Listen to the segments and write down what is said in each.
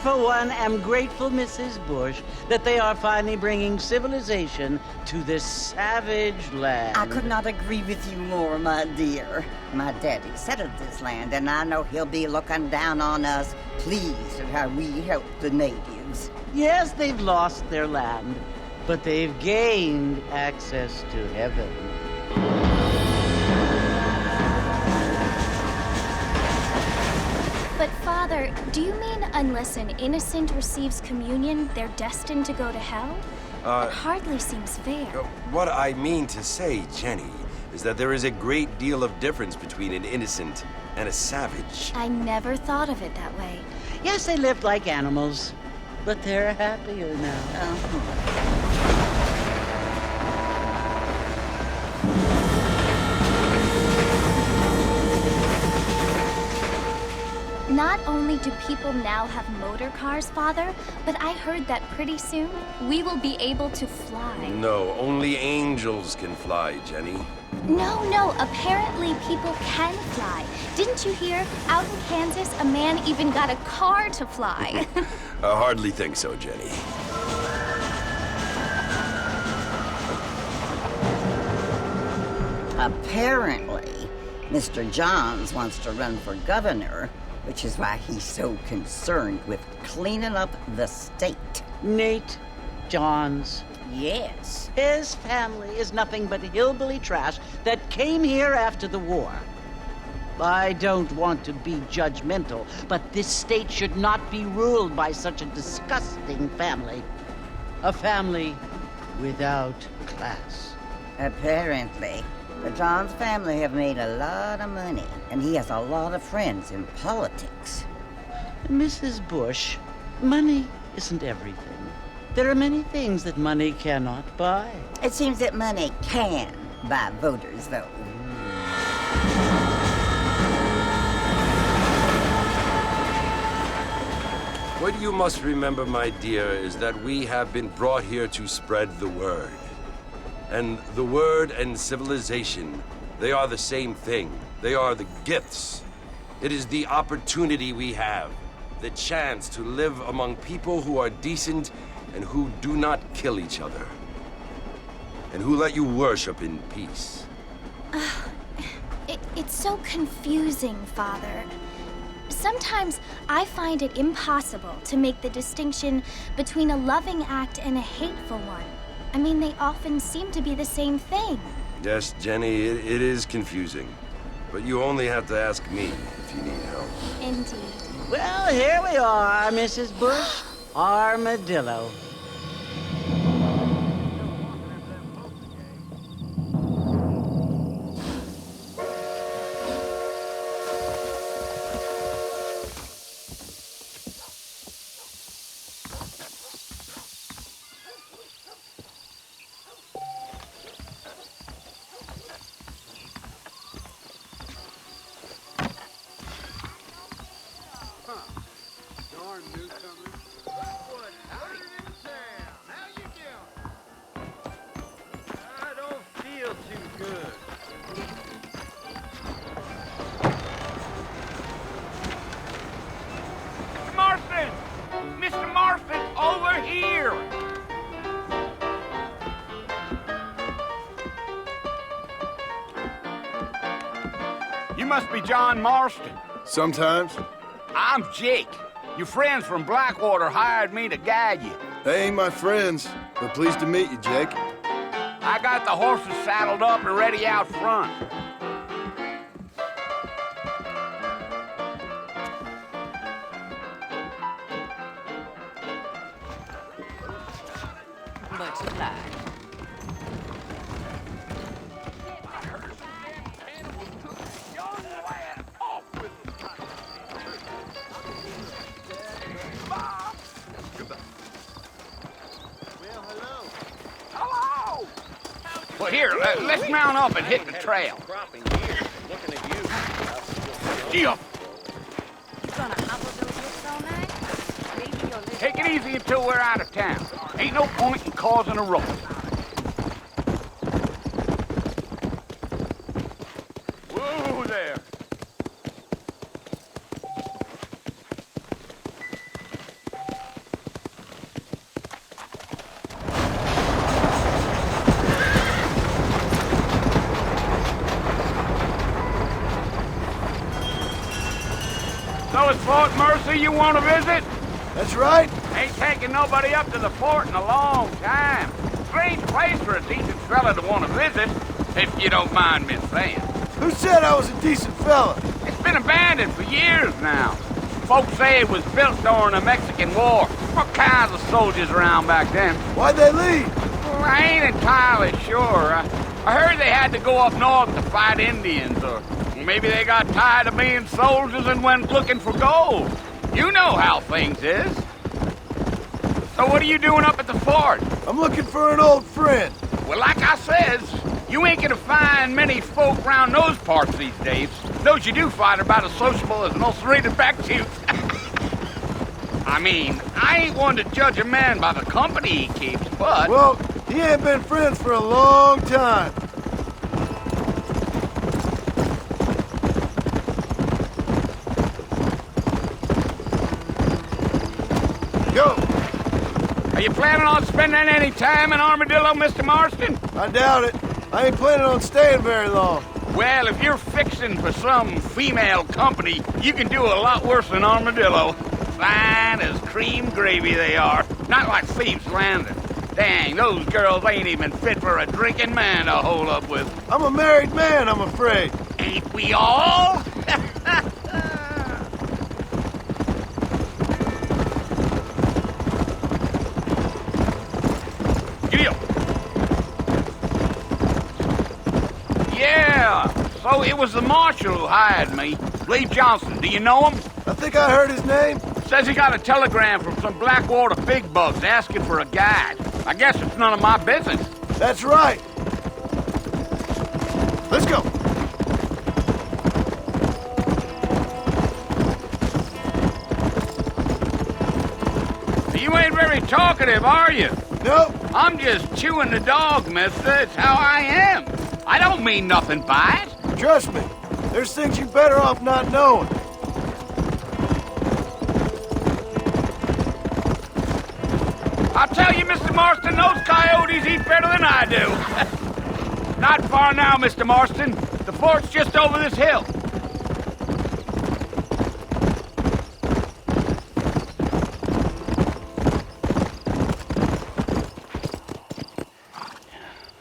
for one, am grateful, Mrs. Bush, that they are finally bringing civilization to this savage land. I could not agree with you more, my dear. My daddy settled this land, and I know he'll be looking down on us, pleased at how we helped the natives. Yes, they've lost their land, but they've gained access to heaven. But Father, do you mean unless an innocent receives communion, they're destined to go to hell? That hardly seems fair. What I mean to say, Jenny, is that there is a great deal of difference between an innocent and a savage. I never thought of it that way. Yes, they lived like animals, but they're happier now. Not only do people now have motor cars, Father, but I heard that pretty soon we will be able to fly. No, only angels can fly, Jenny. No, apparently people can fly. Didn't you hear? Out in Kansas, a man even got a car to fly. I hardly think so, Jenny. Apparently, Mr. Johns wants to run for governor, which is why he's so concerned with cleaning up the state. Nate Johns. Yes. His family is nothing but hillbilly trash that came here after the war. I don't want to be judgmental, but this state should not be ruled by such a disgusting family. A family without class. Apparently. The Johns family have made a lot of money, and he has a lot of friends in politics. Mrs. Bush, money isn't everything. There are many things that money cannot buy. It seems that money can buy voters, though. What you must remember, my dear, is that we have been brought here to spread the word. And the word and civilization, they are the same thing. They are the gifts. It is the opportunity we have, the chance to live among people who are decent and who do not kill each other, and who let you worship in peace. It's so confusing, Father. Sometimes I find it impossible to make the distinction between a loving act and a hateful one. I mean, they often seem to be the same thing. Yes, Jenny, it is confusing. But you only have to ask me if you need help. Indeed. Well, here we are, Mrs. Bush. Armadillo. Mr. Marston, over here! You must be John Marston. Sometimes. I'm Jake. Your friends from Blackwater hired me to guide you. They ain't my friends, but pleased to meet you, Jake. I got the horses saddled up and ready out front. Much obliged. Well, here, let's mount up and hit the trail. Yeah. Take it easy until we're out of town. Ain't no point in causing a ruckus. Whoa there. tell us Fort Mercy you want to visit? That's right. Ain't taking nobody up to the fort in a long time. Strange place for a decent fella to want to visit, if you don't mind me saying. Who said I was a decent fella? It's been abandoned for years now. Folks say it was built during the Mexican War. What kinds of soldiers around back then? Why'd they leave? Well, I ain't entirely sure. I heard they had to go up north to fight Indians, or maybe they got tired of being soldiers and went looking for gold. You know how things is. So what are you doing up at the fort? I'm looking for an old friend. Well, like I says, you ain't gonna find many folk around those parts these days. Those you do find are about as sociable as an ulcerated back tooth. I mean, I ain't one to judge a man by the company he keeps, but... Well, he ain't been friends for a long time. Go! Are you planning on spending any time in Armadillo, Mr. Marston? I doubt it. I ain't planning on staying very long. Well, if you're fixing for some female company, you can do a lot worse than Armadillo. Fine as cream gravy they are. Not like Thieves' Landing. Dang, those girls ain't even fit for a drinking man to hole up with. I'm a married man, I'm afraid. Ain't we all? Giddy up. Yeah, so it was the marshal who hired me. Lee Johnson, do you know him? I think I heard his name. Says he got a telegram from some Blackwater big bugs asking for a guide. I guess it's none of my business. That's right. Let's go. You ain't very talkative, are you? Nope. I'm just chewing the dog, mister. It's how I am. I don't mean nothing by it. Trust me. There's things you're better off not knowing. I'll tell you, Mr. Marston, those coyotes eat better than I do. Not far now, Mr. Marston. The fort's just over this hill.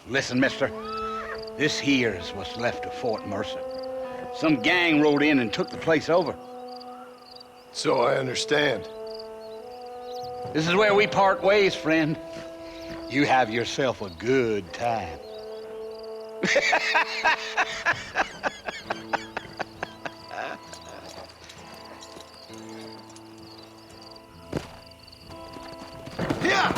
Listen, mister. This here's what's left of Fort Mercer. Some gang rode in and took the place over. So I understand. This is where we part ways, friend. You have yourself a good time. Yeah.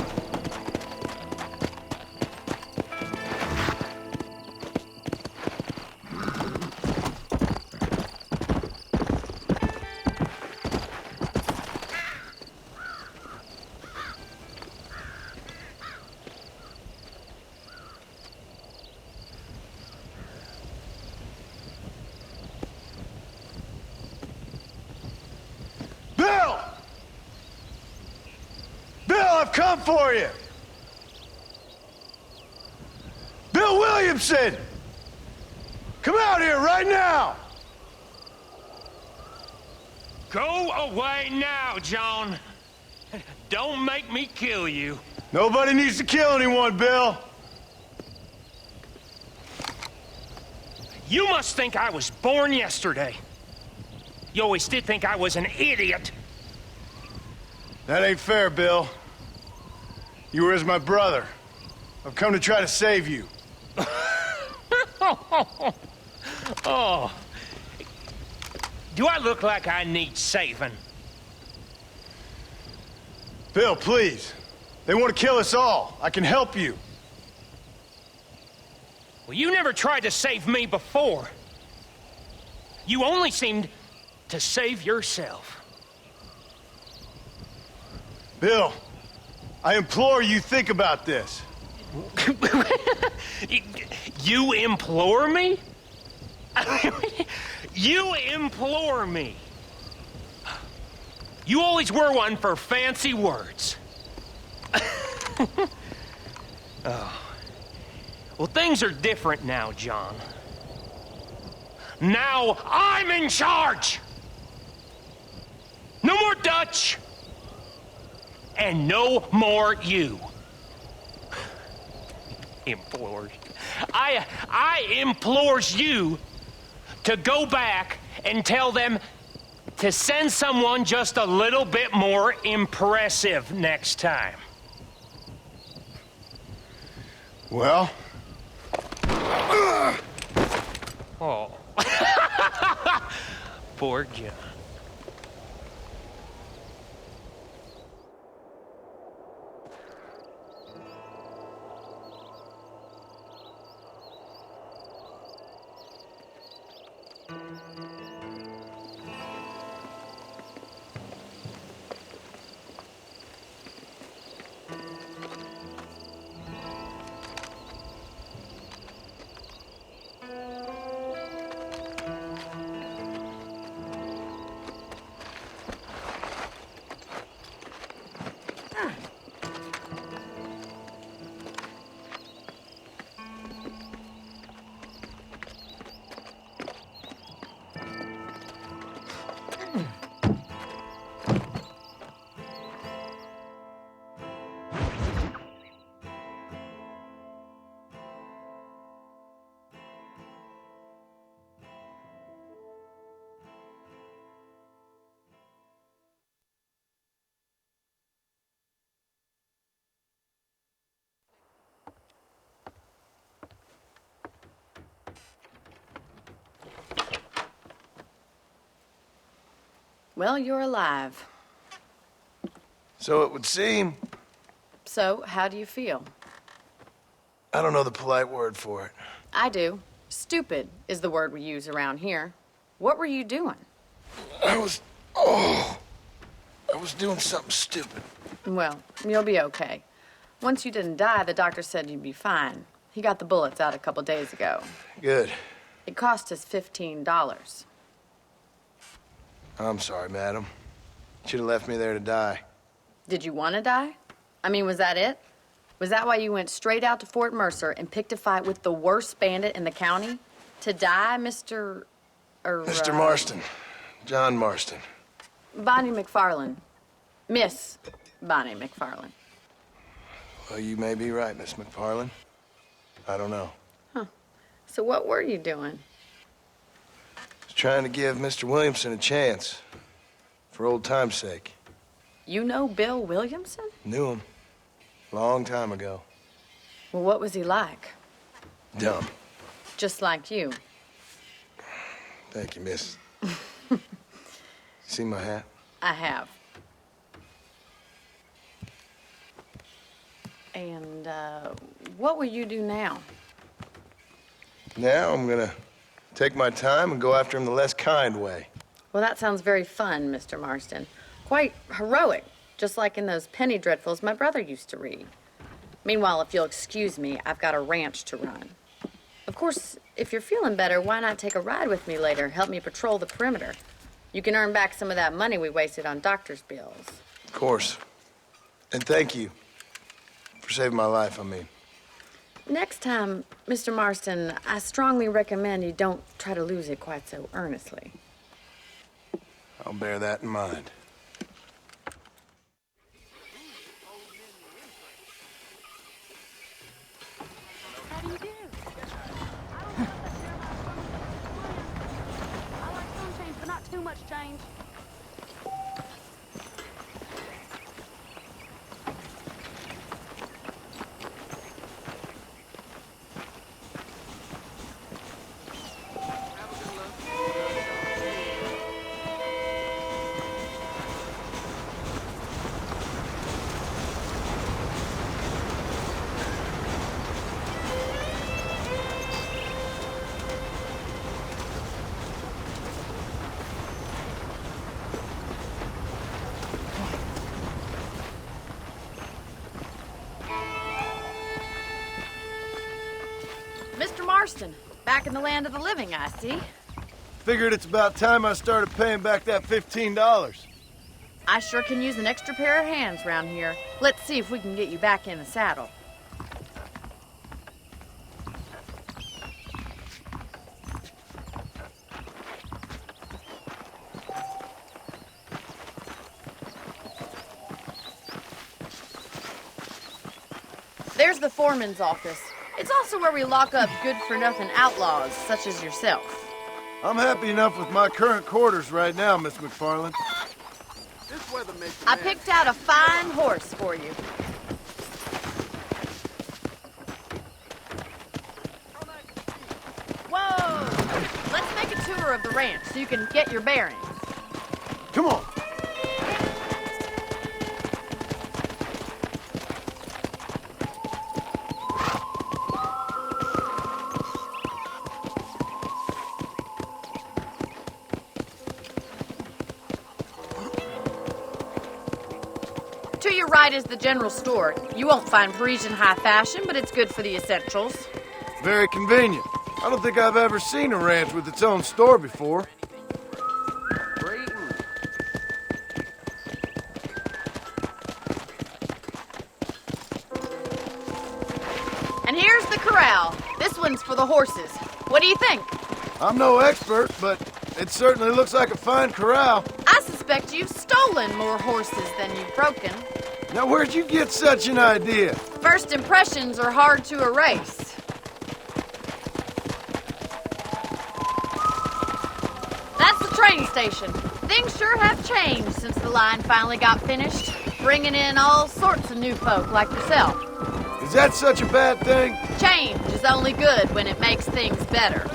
Bill! Bill, I've come for you! Bill Williamson! Come out here right now! Go away now, John. Don't make me kill you. Nobody needs to kill anyone, Bill. You must think I was born yesterday. You always did think I was an idiot. That ain't fair, Bill. You were as my brother. I've come to try to save you. Oh. Do I look like I need saving? Bill, please. They want to kill us all. I can help you. Well, you never tried to save me before. You only seemed to save yourself. Bill, I implore you think about this. You implore me? You implore me. You always were one for fancy words. Oh. Well, things are different now, John. Now I'm in charge! No more Dutch! And no more you. Implores. I implores you to go back and tell them to send someone just a little bit more impressive next time. Well? Oh. Poor John. Well, you're alive. So it would seem. So, how do you feel? I don't know the polite word for it. I do. Stupid is the word we use around here. What were you doing? I was doing something stupid. Well, you'll be okay. Once you didn't die, the doctor said you'd be fine. He got the bullets out a couple days ago. Good. It cost us $15. I'm sorry, madam. Should have left me there to die. Did you want to die? I mean, was that it? Was that why you went straight out to Fort Mercer and picked a fight with the worst bandit in the county? To die, Mr. Mr. Marston. John Marston. Bonnie McFarland. Miss Bonnie McFarland. Well, you may be right, Miss McFarland. I don't know. So what were you doing? I was trying to give Mr. Williamson a chance. For old time's sake. You know Bill Williamson? Knew him. Long time ago. Well, what was he like? Dumb. Just like you. Thank you, miss. See my hat? I have. And, what will you do now? Now I'm gonna take my time and go after him the less kind way. Well, that sounds very fun, Mr. Marston. Quite heroic, just like in those penny dreadfuls my brother used to read. Meanwhile, if you'll excuse me, I've got a ranch to run. Of course, if you're feeling better, why not take a ride with me later? Help me patrol the perimeter. You can earn back some of that money we wasted on doctor's bills. Of course. And thank you for saving my life, I mean. Next time, Mr. Marston, I strongly recommend you don't try to lose it quite so earnestly. I'll bear that in mind. How do you do? I like some change, but not too much change. Mr. Marston, back in the land of the living, I see. Figured it's about time I started paying back that $15. I sure can use an extra pair of hands round here. Let's see if we can get you back in the saddle. There's the foreman's office. It's also where we lock up good-for-nothing outlaws, such as yourself. I'm happy enough with my current quarters right now, Miss McFarland. This weather makes I picked out a fine horse for you. Whoa! Let's make a tour of the ranch so you can get your bearings. Come on. To your right is the general store. You won't find Parisian high fashion, but it's good for the essentials. Very convenient. I don't think I've ever seen a ranch with its own store before. And here's the corral. This one's for the horses. What do you think? I'm no expert, but it certainly looks like a fine corral. I suspect you've stolen more horses than you've broken. Now, where'd you get such an idea? First impressions are hard to erase. That's the train station. Things sure have changed since the line finally got finished, bringing in all sorts of new folk like yourself. Is that such a bad thing? Change is only good when it makes things better.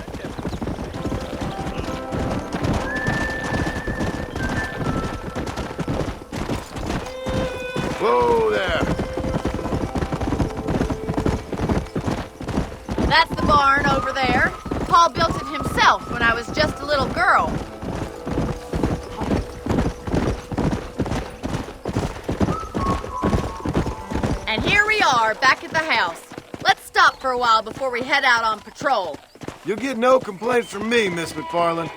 Whoa there. That's the barn over there. Paul built it himself when I was just a little girl. And here we are, back at the house. Let's stop for a while before we head out on patrol. You'll get no complaints from me, Miss McFarland.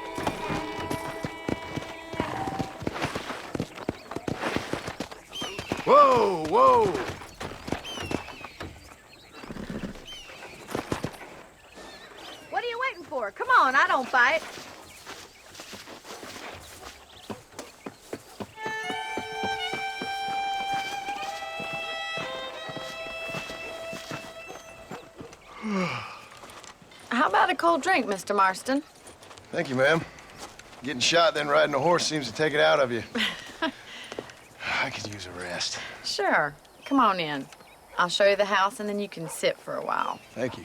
Whoa, whoa! What are you waiting for? Come on, I don't bite. How about a cold drink, Mr. Marston? Thank you, ma'am. Getting shot, then riding a horse seems to take it out of you. I could use a rest. Sure. Come on in. I'll show you the house, and then you can sit for a while. Thank you.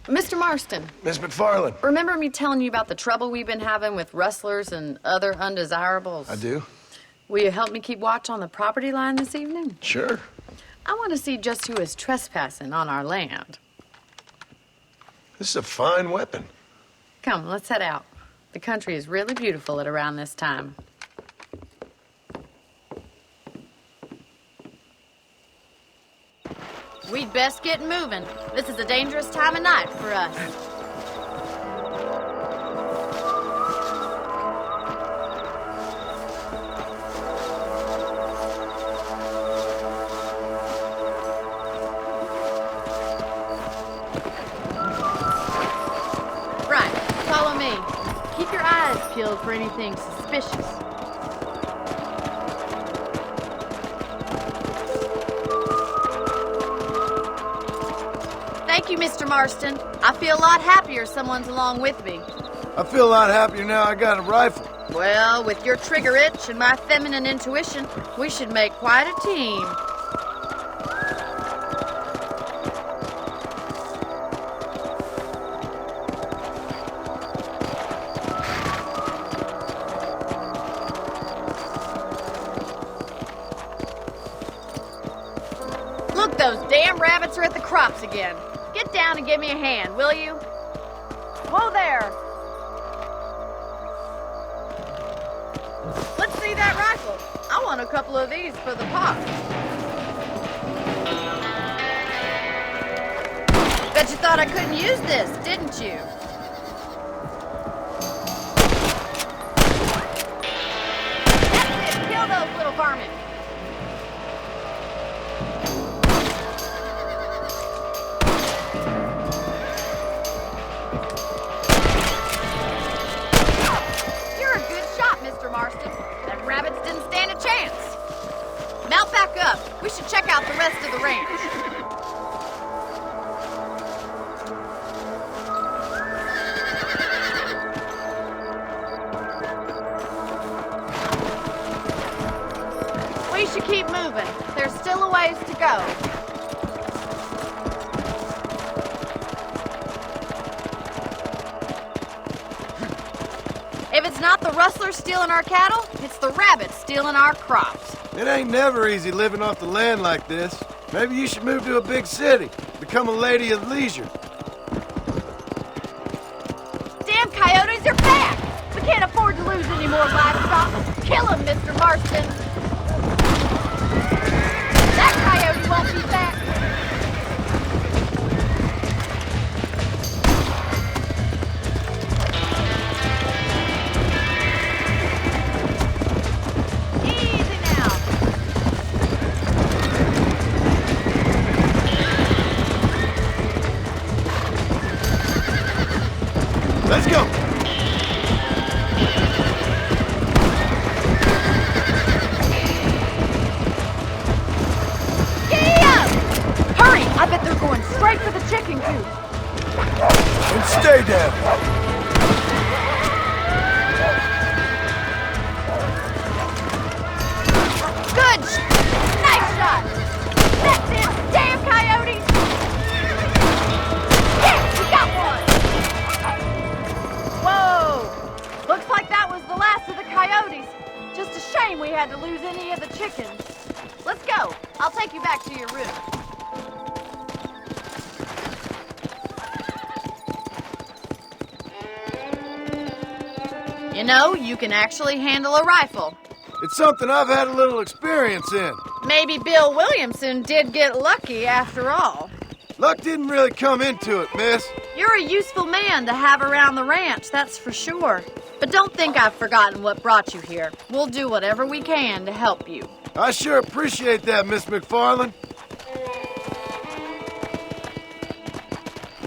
Mr. Marston, Miss McFarland. remember me telling you about the trouble we've been having with rustlers and other undesirables? I do? Will you help me keep watch on the property line this evening? Sure. I want to see just who is trespassing on our land. This is a fine weapon. Come, let's head out. The country is really beautiful at around this time. We'd best get moving. This is a dangerous time of night for us. Right, follow me. Keep your eyes peeled for anything suspicious. Thank you, Mr. Marston. I feel a lot happier someone's along with me. I feel a lot happier now I got a rifle. Well, with your trigger itch and my feminine intuition, we should make quite a team. Look, those damn rabbits are at the crops again. Get down and give me a hand, will you? Whoa there! Let's see that rifle. I want a couple of these for the pot. Bet you thought I couldn't use this, didn't you? That's it! Kill those little varmints! should check out the rest of the ranch. We should keep moving. There's still a ways to go. If it's not the rustlers stealing our cattle, it's the rabbits stealing our crops. It ain't never easy living off the land like this. Maybe you should move to a big city. Become a lady of leisure. Damn coyotes are back! We can't afford to lose any more livestock. Kill them, Mr. Marston. That coyote won't be back. Easy now. Let's go! Giddy up! Hurry! I bet they're going straight for the chicken coop. And stay down! Good! Nice shot! That's it! Damn coyotes! Yeah, we got one! Whoa! Looks like that was the last of the coyotes. Just a shame we had to lose any of the chickens. Let's go. I'll take you back to your room. You know, you can actually handle a rifle. It's something I've had a little experience in. Maybe Bill Williamson did get lucky after all. Luck didn't really come into it, miss. You're a useful man to have around the ranch, that's for sure. But don't think I've forgotten what brought you here. We'll do whatever we can to help you. I sure appreciate that, Miss McFarland.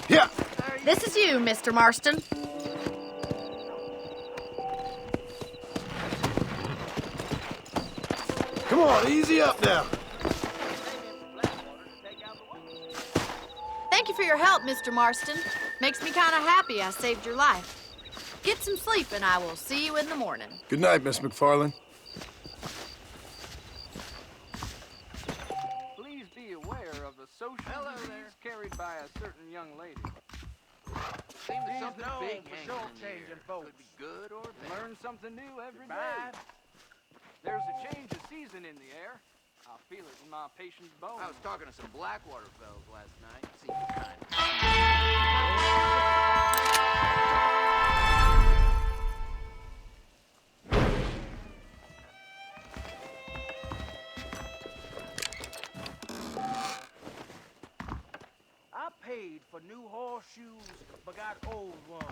Yeah. This is you, Mr. Marston. Come on, easy up now. Thank you for your help, Mr. Marston. Makes me kind of happy I saved your life. Get some sleep and I will see you in the morning. Good night, Miss McFarland. Please be aware of the social disease carried by a certain young lady. Seems something big for sure changing folks. Could be good or bad. Learn something new every day. There's a change of season in the air. I feel it in my patient's bones. I was talking to some Blackwater fellas last night. Seemed kind I paid for new horseshoes, but got old ones.